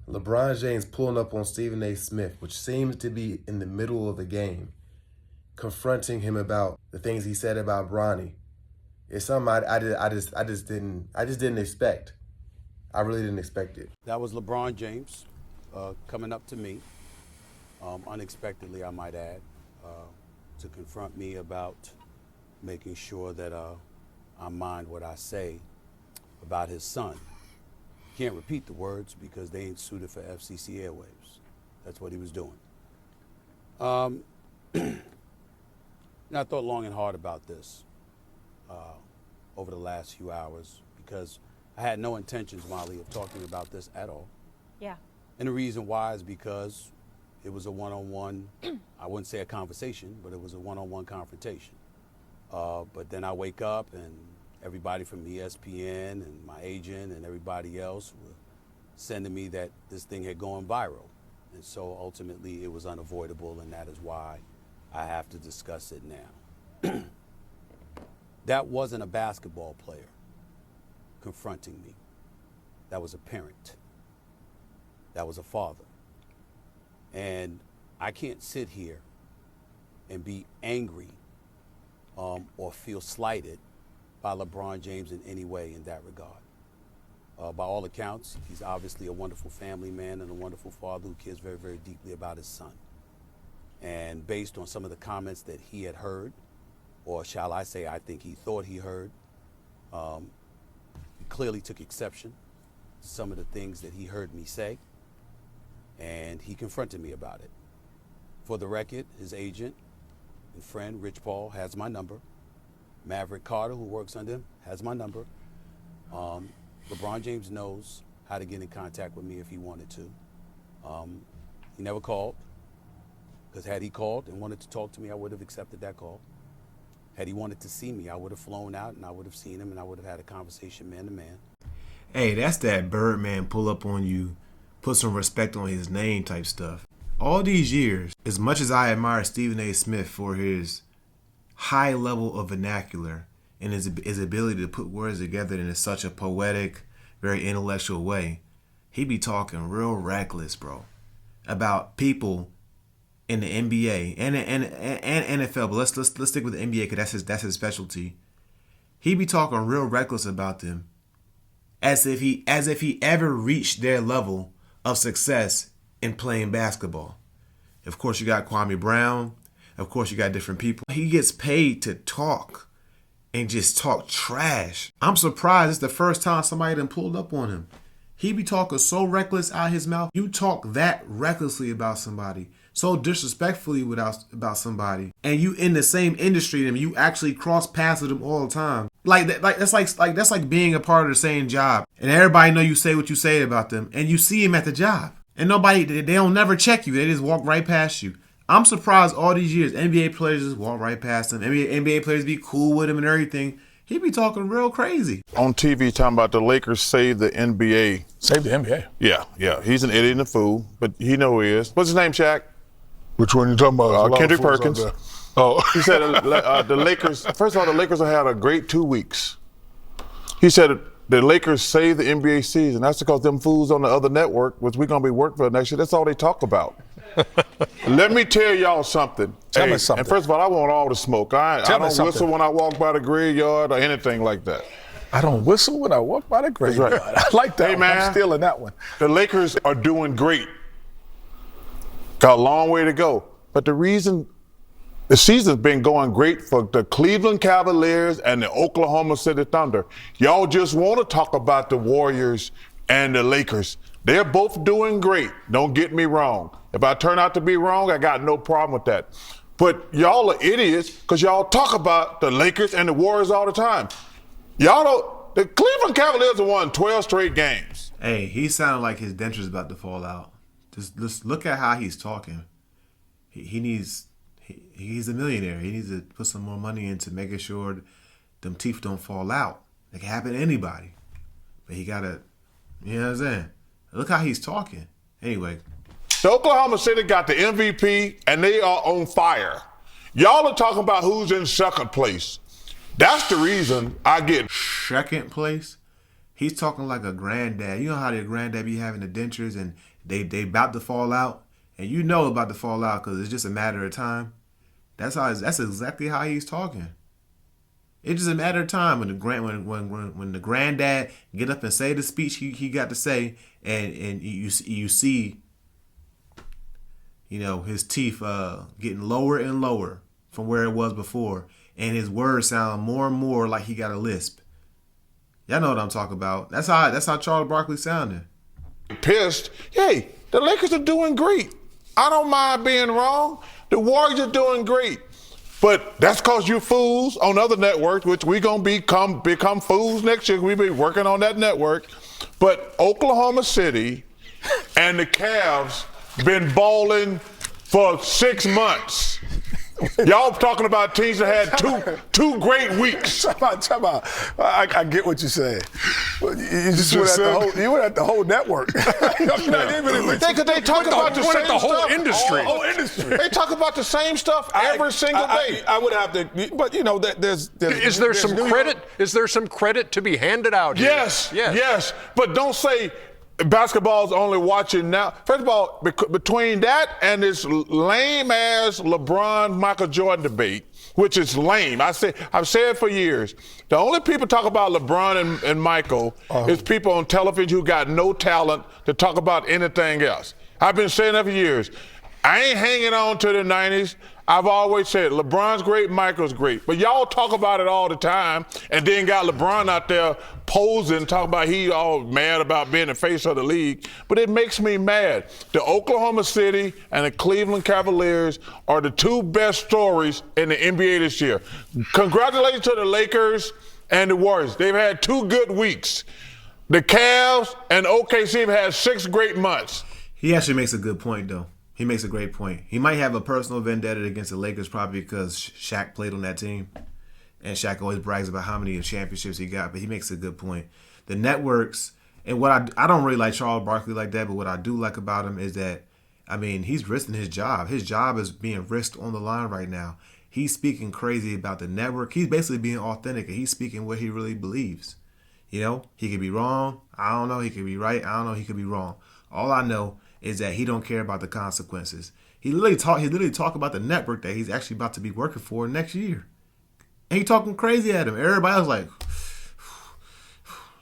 LeBron James pulling up on Stephen A. Smith, which seems to be in the middle of the game, confronting him about the things he said about Bronny. It's something I just didn't expect. I really didn't expect it. That was LeBron James coming up to me, unexpectedly, I might add, to confront me about making sure that I mind what I say about his son. Can't repeat the words because they ain't suited for FCC airwaves. That's what he was doing. And I thought long and hard about this over the last few hours because I had no intentions, Molly, of talking about this at all. Yeah. And the reason why is because it was a one-on-one, I wouldn't say a conversation, but it was a one-on-one confrontation. But then I wake up and everybody from ESPN and my agent and everybody else were sending me that this thing had gone viral. And so ultimately it was unavoidable, and that is why I have to discuss it now. That wasn't a basketball player confronting me. That was a parent. That was a father. And I can't sit here and be angry or feel slighted by LeBron James in any way in that regard. By all accounts, he's obviously a wonderful family man and a wonderful father who cares very, very deeply about his son. And based on some of the comments that he had heard, or shall I say, I think he thought he heard, he clearly took exception to some of the things that he heard me say, and he confronted me about it. For the record, his agent and friend, Rich Paul, has my number. Maverick Carter, who works under him, has my number. LeBron James knows how to get in contact with me if he wanted to. He never called, because had he called and wanted to talk to me, I would have accepted that call. Had he wanted to see me, I would have flown out and I would have seen him and I would have had a conversation man to man. Hey, that's that Birdman pull up on you, put some respect on his name type stuff. All these years, as much as I admire Stephen A. Smith for his high level of vernacular and his ability to put words together in such a poetic, very intellectual way, he be talking real reckless, bro, about people in the NBA and NFL. But let's stick with the NBA because that's his specialty. He be talking real reckless about them, as if he ever reached their level of success in playing basketball. Of course, you got Kwame Brown. Of course, you got different people. He gets paid to talk and just talk trash. I'm surprised it's the first time somebody done pulled up on him. He be talking so reckless out his mouth. You talk that recklessly about somebody, so disrespectfully about somebody, and you in the same industry and you actually cross paths with them all the time. That's like being a part of the same job, and everybody know you say what you say about them, and you see him at the job, and they don't never check you. They just walk right past you. I'm surprised all these years NBA players just walk right past him. NBA players be cool with him and everything. He be talking real crazy. On TV talking about the Lakers saved the NBA. Saved the NBA? Yeah. He's an idiot and a fool, but he know who he is. What's his name, Shaq? Which one you talking about? Kendrick Perkins. Oh. He said the Lakers, first of all, the Lakers have had a great 2 weeks. He said the Lakers saved the NBA season. That's because them fools on the other network, which we're going to be working for next year, that's all they talk about. Let me tell y'all something. Tell me something. And first of all, I want all the smoke. I don't whistle when I walk by the graveyard or anything like that. I don't whistle when I walk by the graveyard. That's right. I like that one. Man, I'm stealing that one. The Lakers are doing great. Got a long way to go. But the reason the season's been going great for the Cleveland Cavaliers and the Oklahoma City Thunder. Y'all just want to talk about the Warriors and the Lakers. They're both doing great. Don't get me wrong. If I turn out to be wrong, I got no problem with that. But y'all are idiots because y'all talk about the Lakers and the Warriors all the time. Y'all don't. The Cleveland Cavaliers have won 12 straight games. Hey, he sounded like his denture's about to fall out. Just look at how he's talking. He's a millionaire. He needs to put some more money into making sure them teeth don't fall out. It can happen to anybody. But he gotta, you know what I'm saying? Look how he's talking. Anyway. The Oklahoma City got the MVP, and they are on fire. Y'all are talking about who's in second place. That's the reason I get second place? He's talking like a granddad. You know how the granddad be having the dentures and they about to fall out, and you know about to fall out because it's just a matter of time. That's exactly how he's talking. It's just a matter of time when the granddad get up and say the speech he got to say, and you see, you know, his teeth getting lower and lower from where it was before, and his words sound more and more like he got a lisp. Y'all know what I'm talking about. That's how Charles Barkley sounded. Pissed. Hey, the Lakers are doing great. I don't mind being wrong. The Warriors are doing great. But that's because you fools on other networks, which we going to become fools next year. We'll be working on that network. But Oklahoma City and the Cavs been balling for 6 months. Y'all talking about teams that had two great weeks. Time out. I get what you're saying. You just went at the whole network. Because they talk about the same whole stuff. industry. Whole industry. They talk about the same stuff every single day. I would have to, but you know, there's is there some credit? Is there some credit to be handed out here? Yes. But don't say basketball's only watching now. First of all, between that and this lame-ass LeBron-Michael Jordan debate, which is lame. I've said for years, the only people talk about LeBron and Michael is people on television who got no talent to talk about anything else. I've been saying that for years. I ain't hanging on to the 90s. I've always said LeBron's great, Michael's great. But y'all talk about it all the time and then got LeBron out there posing, talking about he all mad about being the face of the league. But it makes me mad. The Oklahoma City and the Cleveland Cavaliers are the two best stories in the NBA this year. Congratulations to the Lakers and the Warriors. They've had 2 good weeks. The Cavs and OKC have had 6 great months. He actually makes a good point, though. He makes a great point. He might have a personal vendetta against the Lakers probably because Shaq played on that team. And Shaq always brags about how many championships he got, but he makes a good point. The networks, and what I don't really like Charles Barkley like that, but what I do like about him is that, I mean, he's risking his job. His job is being risked on the line right now. He's speaking crazy about the network. He's basically being authentic, and he's speaking what he really believes. You know, he could be wrong. I don't know. He could be right. I don't know. He could be wrong. All I know is that he don't care about the consequences. He literally talk about the network that he's actually about to be working for next year. And he talking crazy at him. Everybody was like,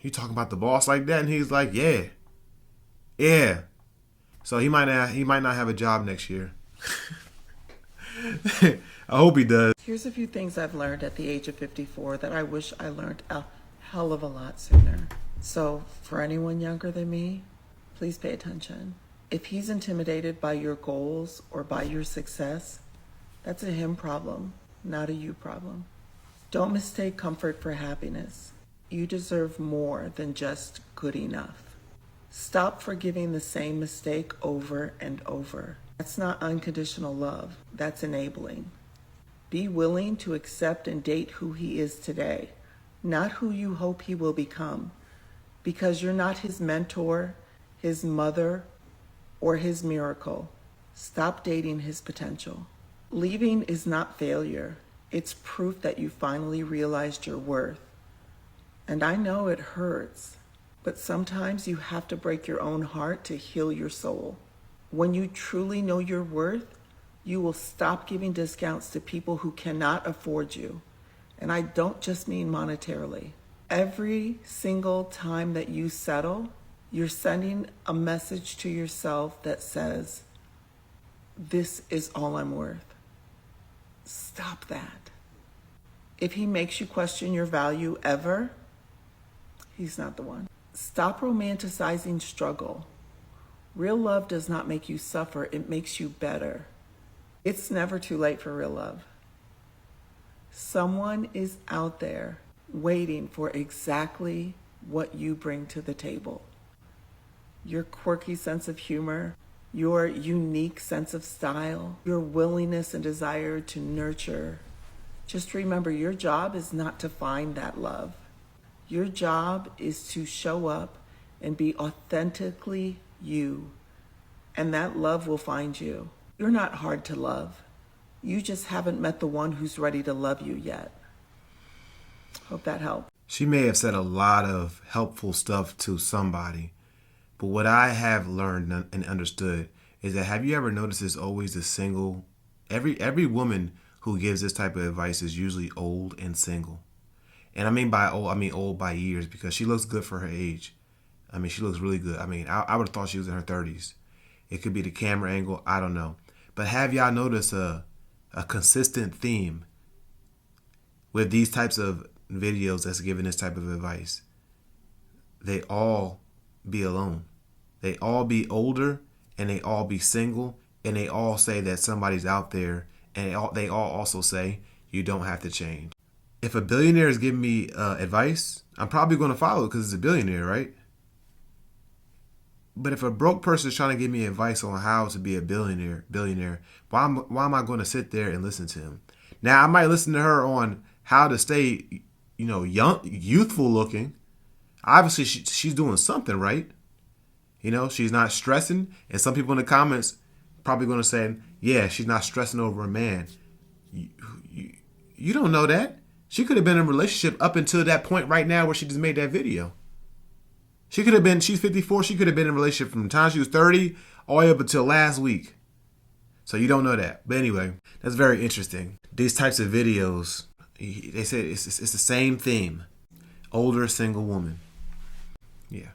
you talking about the boss like that? And he's like, yeah. So he might not have a job next year. I hope he does. Here's a few things I've learned at the age of 54 that I wish I learned a hell of a lot sooner. So for anyone younger than me, please pay attention. If he's intimidated by your goals or by your success, that's a him problem, not a you problem. Don't mistake comfort for happiness. You deserve more than just good enough. Stop forgiving the same mistake over and over. That's not unconditional love. That's enabling. Be willing to accept and date who he is today, not who you hope he will become, because you're not his mentor, his mother, or his miracle. Stop dating his potential. Leaving is not failure. It's proof that you finally realized your worth. And I know it hurts, but sometimes you have to break your own heart to heal your soul. When you truly know your worth, you will stop giving discounts to people who cannot afford you. And I don't just mean monetarily. Every single time that you settle, you're sending a message to yourself that says, this is all I'm worth. Stop that. If he makes you question your value ever, he's not the one. Stop romanticizing struggle. Real love does not make you suffer, it makes you better. It's never too late for real love. Someone is out there waiting for exactly what you bring to the table. Your quirky sense of humor, your unique sense of style, your willingness and desire to nurture. Just remember, your job is not to find that love. Your job is to show up and be authentically you, and that love will find you. You're not hard to love. You just haven't met the one who's ready to love you yet. Hope that helped. She may have said a lot of helpful stuff to somebody, but what I have learned and understood is that, have you ever noticed there's always a single, every woman who gives this type of advice is usually old and single. And I mean by old, I mean old by years, because she looks good for her age. I mean, she looks really good. I mean, I would have thought she was in her 30s. It could be the camera angle, I don't know. But have y'all noticed a consistent theme with these types of videos that's giving this type of advice? They all be alone. They all be older, and they all be single, and they all say that somebody's out there, and they all also say you don't have to change. If a billionaire is giving me advice, I'm probably going to follow it because it's a billionaire, right? But if a broke person is trying to give me advice on how to be a billionaire, why am I going to sit there and listen to him? Now, I might listen to her on how to stay, young, youthful looking. Obviously, she's doing something right. She's not stressing. And some people in the comments probably going to say, yeah, she's not stressing over a man. You don't know that. She could have been in a relationship up until that point right now where she just made that video. She could have been, she's 54, she could have been in a relationship from the time she was 30 all the way up until last week. So you don't know that. But anyway, that's very interesting. These types of videos, they say it's the same theme. Older single woman. Yeah.